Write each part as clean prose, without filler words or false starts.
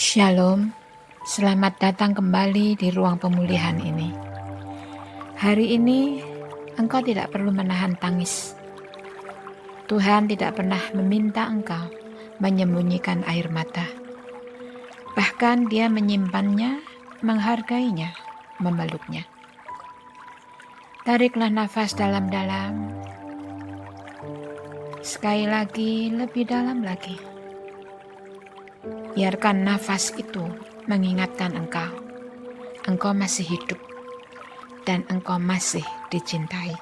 Shalom, selamat datang kembali di ruang pemulihan ini. Hari ini engkau tidak perlu menahan tangis. Tuhan tidak pernah meminta engkau menyembunyikan air mata. Bahkan Dia menyimpannya, menghargainya, memeluknya. Tariklah nafas dalam-dalam. Sekali lagi, lebih dalam lagi. Biarkan nafas itu mengingatkan engkau masih hidup dan engkau masih dicintai.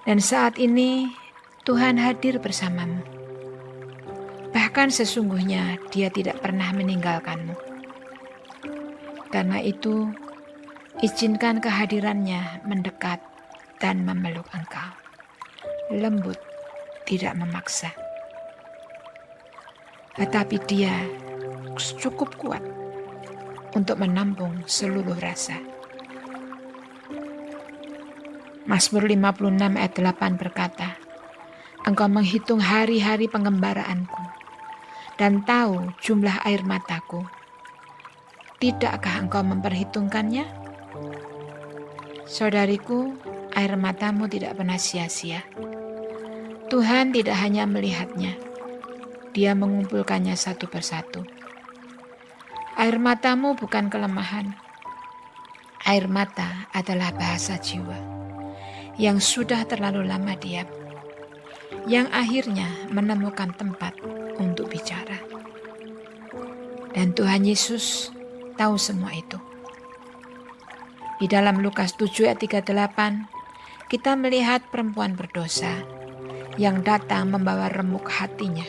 Dan saat ini Tuhan hadir bersamamu. Bahkan sesungguhnya Dia tidak pernah meninggalkanmu. Karena itu, izinkan kehadirannya mendekat dan memeluk engkau. Lembut, tidak memaksa. Tetapi Dia cukup kuat untuk menampung seluruh rasa. Mazmur 56 ayat 8 berkata, Engkau menghitung hari-hari pengembaraanku dan tahu jumlah air mataku. Tidakkah engkau memperhitungkannya? Saudariku, air matamu tidak pernah sia-sia. Tuhan tidak hanya melihatnya, Dia mengumpulkannya satu persatu. Air matamu bukan kelemahan. Air mata adalah bahasa jiwa yang sudah terlalu lama diam, yang akhirnya menemukan tempat untuk bicara. Dan Tuhan Yesus tahu semua itu. Di dalam Lukas 7 ayat 38, kita melihat perempuan berdosa yang datang membawa remuk hatinya.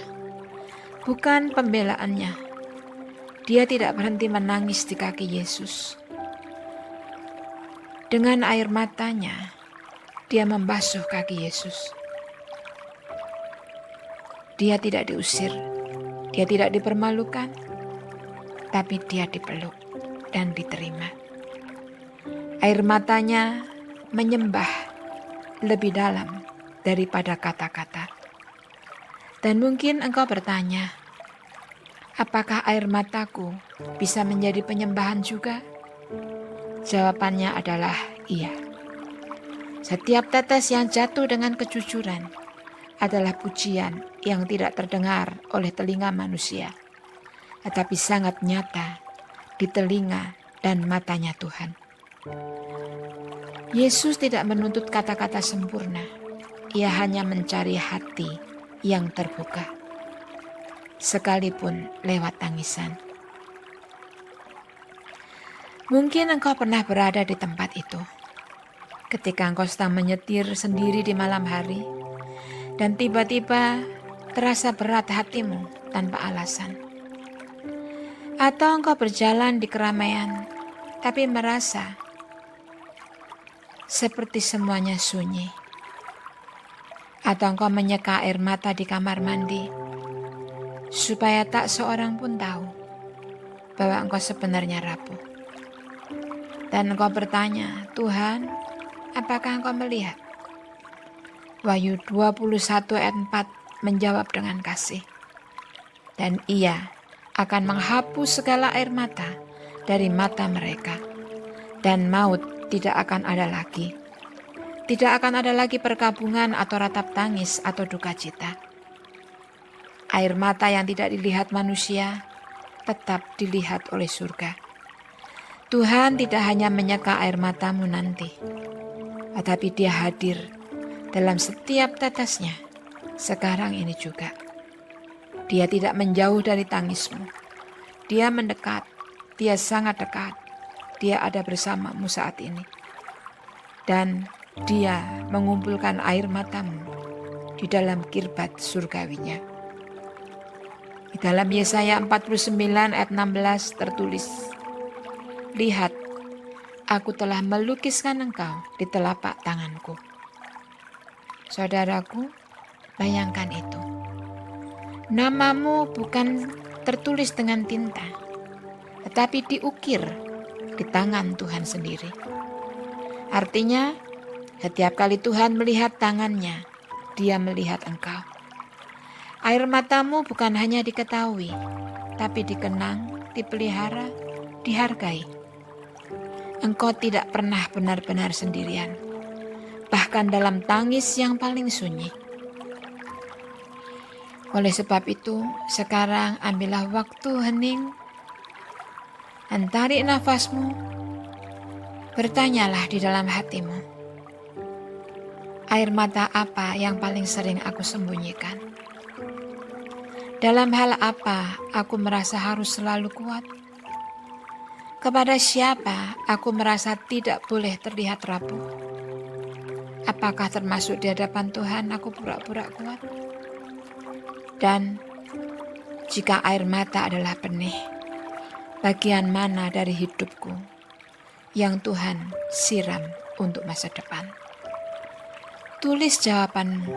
Bukan pembelaannya. Dia tidak berhenti menangis di kaki Yesus. Dengan air matanya, dia membasuh kaki Yesus. Dia tidak diusir, dia tidak dipermalukan, tapi dia dipeluk dan diterima. Air matanya menyembah lebih dalam daripada kata-kata. Dan mungkin engkau bertanya, apakah air mataku bisa menjadi penyembahan juga? Jawabannya adalah iya. Setiap tetes yang jatuh dengan kejujuran adalah pujian yang tidak terdengar oleh telinga manusia, tetapi sangat nyata di telinga dan matanya Tuhan. Yesus tidak menuntut kata-kata sempurna. Ia hanya mencari hati yang terbuka, sekalipun lewat tangisan. Mungkin engkau pernah berada di tempat itu, ketika engkau sedang menyetir sendiri di malam hari, dan tiba-tiba terasa berat hatimu tanpa alasan. Atau engkau berjalan di keramaian, tapi merasa seperti semuanya sunyi. Atau engkau menyeka air mata di kamar mandi, supaya tak seorang pun tahu bahwa engkau sebenarnya rapuh. Dan engkau bertanya, Tuhan, apakah engkau melihat? Wahyu 21 ayat 4 menjawab dengan kasih. Dan Ia akan menghapus segala air mata dari mata mereka, dan maut tidak akan ada lagi. Tidak akan ada lagi perkabungan atau ratap tangis atau duka cita. Air mata yang tidak dilihat manusia tetap dilihat oleh surga. Tuhan tidak hanya menyeka air matamu nanti, tetapi Dia hadir dalam setiap tetesnya sekarang ini juga. Dia tidak menjauh dari tangismu. Dia mendekat, Dia sangat dekat. Dia ada bersamamu saat ini. Dan Dia mengumpulkan air matamu di dalam kirbat surgawinya. Di dalam Yesaya 49 ayat 16 tertulis, Lihat, aku telah melukiskan engkau di telapak tanganku. Saudaraku, bayangkan itu. Namamu bukan tertulis dengan tinta, tetapi diukir di tangan Tuhan sendiri. Artinya, setiap kali Tuhan melihat tangannya, Dia melihat engkau. Air matamu bukan hanya diketahui, tapi dikenang, dipelihara, dihargai. Engkau tidak pernah benar-benar sendirian, bahkan dalam tangis yang paling sunyi. Oleh sebab itu, sekarang ambillah waktu hening dan tarik nafasmu. Bertanyalah di dalam hatimu, air mata apa yang paling sering aku sembunyikan? Dalam hal apa aku merasa harus selalu kuat? Kepada siapa aku merasa tidak boleh terlihat rapuh? Apakah termasuk di hadapan Tuhan aku pura-pura kuat? Dan jika air mata adalah benih, bagian mana dari hidupku yang Tuhan siram untuk masa depan? Tulis jawabanmu,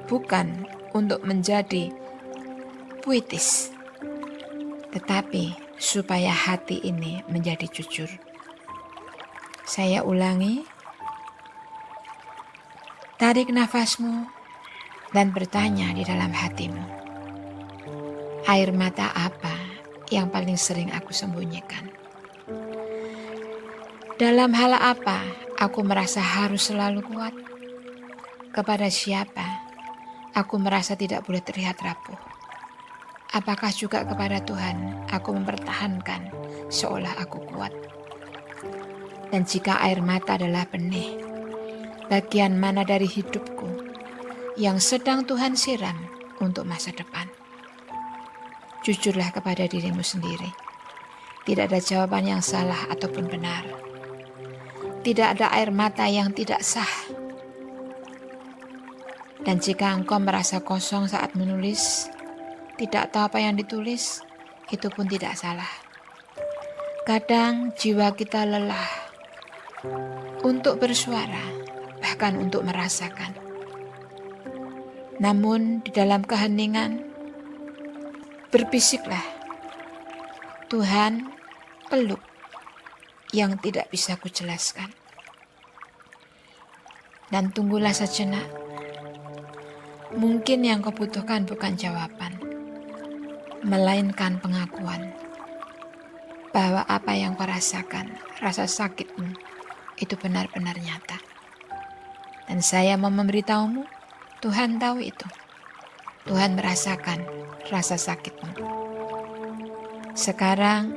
bukan untuk menjadi puitis, tetapi supaya hati ini menjadi jujur. Saya ulangi, tarik nafasmu dan bertanya di dalam hatimu, air mata apa yang paling sering aku sembunyikan? Dalam hal apa aku merasa harus selalu kuat? Kepada siapa aku merasa tidak boleh terlihat rapuh? Apakah juga kepada Tuhan aku mempertahankan seolah aku kuat? Dan jika air mata adalah benih, bagian mana dari hidupku yang sedang Tuhan siram untuk masa depan? Jujurlah kepada dirimu sendiri. Tidak ada jawaban yang salah ataupun benar. Tidak ada air mata yang tidak sah. Dan jika engkau merasa kosong saat menulis, tidak tahu apa yang ditulis, itu pun tidak salah. Kadang jiwa kita lelah untuk bersuara, bahkan untuk merasakan. Namun di dalam keheningan, berbisiklah, Tuhan, peluk yang tidak bisa kujelaskan. Dan tunggulah sejenak. Mungkin yang kau butuhkan bukan jawaban, melainkan pengakuan bahwa apa yang kau rasakan, rasa sakitmu, itu benar-benar nyata. Dan saya mau memberitahumu, Tuhan tahu itu. Tuhan merasakan rasa sakitmu. Sekarang,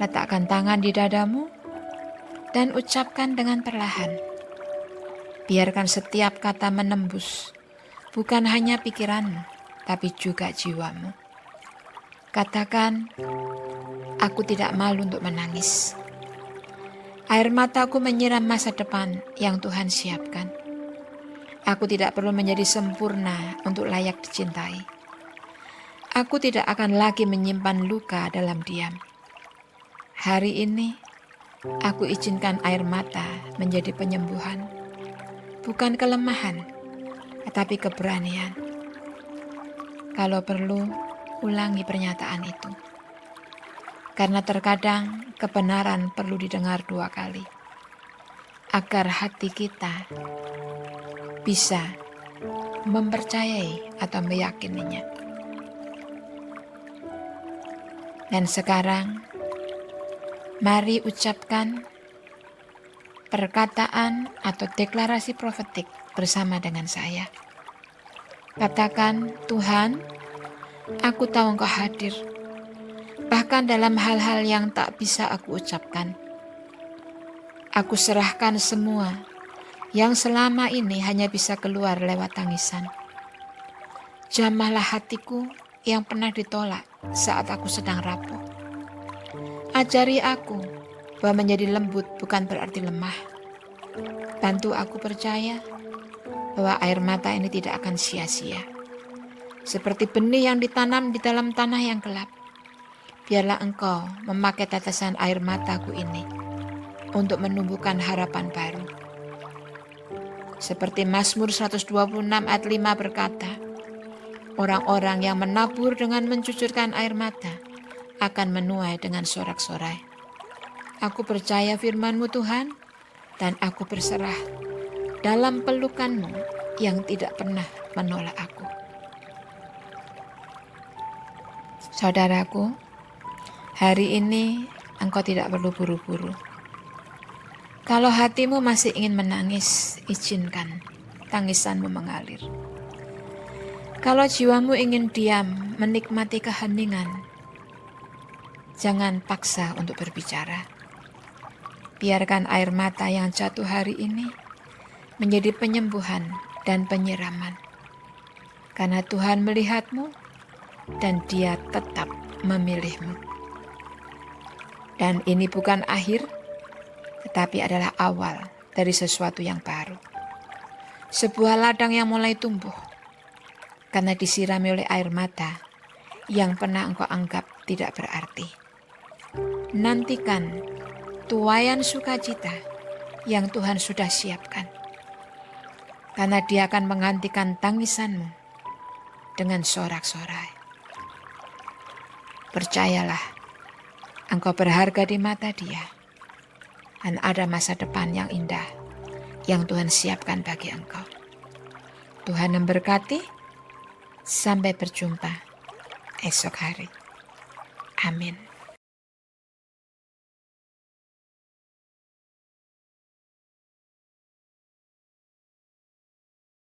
letakkan tangan di dadamu dan ucapkan dengan perlahan. Biarkan setiap kata menembus, bukan hanya pikiranmu, tapi juga jiwamu. Katakan, aku tidak malu untuk menangis. Air mataku menyiram masa depan yang Tuhan siapkan. Aku tidak perlu menjadi sempurna untuk layak dicintai. Aku tidak akan lagi menyimpan luka dalam diam. Hari ini, aku izinkan air mata menjadi penyembuhan. Bukan kelemahan, tetapi keberanian. Kalau perlu, ulangi pernyataan itu. Karena terkadang kebenaran perlu didengar 2 kali. Agar hati kita bisa mempercayai atau meyakininya. Dan sekarang, mari ucapkan perkataan atau deklarasi profetik bersama dengan saya. Katakan, Tuhan, aku tahu Engkau hadir, bahkan dalam hal-hal yang tak bisa aku ucapkan. Aku serahkan semua yang selama ini hanya bisa keluar lewat tangisan. Jamahlah hatiku yang pernah ditolak saat aku sedang rapuh. Ajari aku bahwa menjadi lembut bukan berarti lemah. Bantu aku percaya bahwa air mata ini tidak akan sia-sia. Seperti benih yang ditanam di dalam tanah yang gelap, biarlah Engkau memakai tetesan air mataku ini untuk menumbuhkan harapan baru. Seperti Mazmur 126 ayat 5 berkata, orang-orang yang menabur dengan mencucurkan air mata akan menuai dengan sorak-sorai. Aku percaya firman-Mu Tuhan, dan aku berserah dalam pelukan-Mu yang tidak pernah menolak aku. Saudaraku, Hari ini engkau tidak perlu buru-buru. Kalau hatimu masih ingin menangis, izinkan tangisanmu mengalir. Kalau jiwamu ingin diam, menikmati keheningan, jangan paksa untuk berbicara. Biarkan air mata yang jatuh hari ini menjadi penyembuhan dan penyiraman. Karena Tuhan melihatmu dan Dia tetap memilihmu. Dan ini bukan akhir, tetapi adalah awal dari sesuatu yang baru. Sebuah ladang yang mulai tumbuh karena disirami oleh air mata yang pernah engkau anggap tidak berarti. Nantikan tuaian sukacita yang Tuhan sudah siapkan. Karena Dia akan menggantikan tangisanmu dengan sorak-sorai. Percayalah, engkau berharga di mata Dia. Dan ada masa depan yang indah yang Tuhan siapkan bagi engkau. Tuhan memberkati. Sampai berjumpa esok hari. Amin.